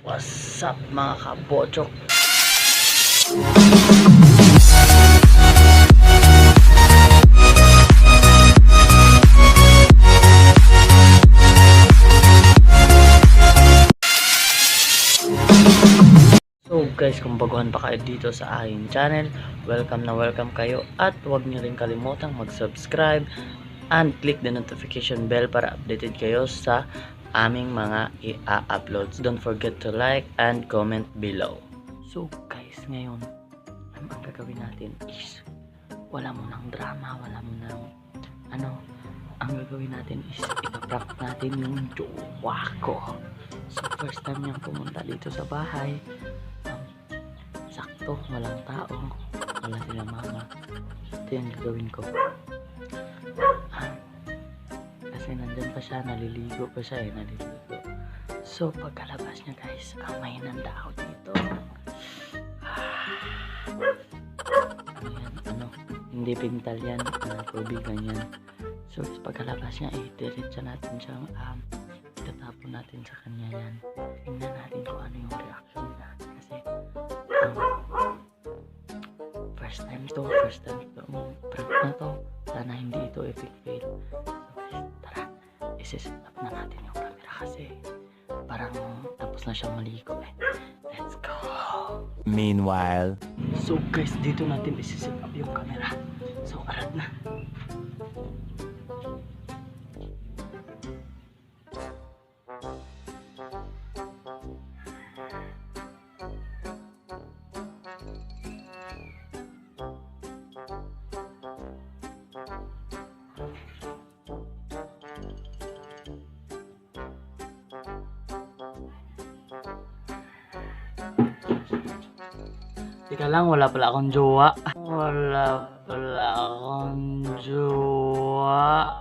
What's up mga kabochok? So guys, kung baguhan pa kayo dito sa aking channel, welcome kayo at huwag niyo rin kalimutang mag-subscribe and click the notification bell para updated kayo sa aming mga i-uploads. Don't forget to like and comment below. So guys, ngayon ang gagawin natin is wala mo ng drama, wala mo ng ang gagawin natin is ipaprank natin yung jowa ko. So first time niyang pumunta dito sa bahay, sakto walang tao, wala sila mama. Ito yung gagawin ko. Kasi nandyan pa siya, naliligo pa siya naliligo. So pagkalabas niya guys, may nanda ako dito. Hindi pintal yan, tubigan yan. So pagkalabas niya, diretso natin siyang itatapon natin sa kanya yan. Tingnan natin kung ano yung reaction niya. Kasi first time to prank na to. Sana hindi ito epic fail. So guys, tara, isi-set up na natin yung camera kasi parang tapos na siyang maligo Let's go! Meanwhile, so guys, dito natin isi-set up yung camera. So arad na. Teka lang, wala pala akong jowa. Wala pala akong jowa.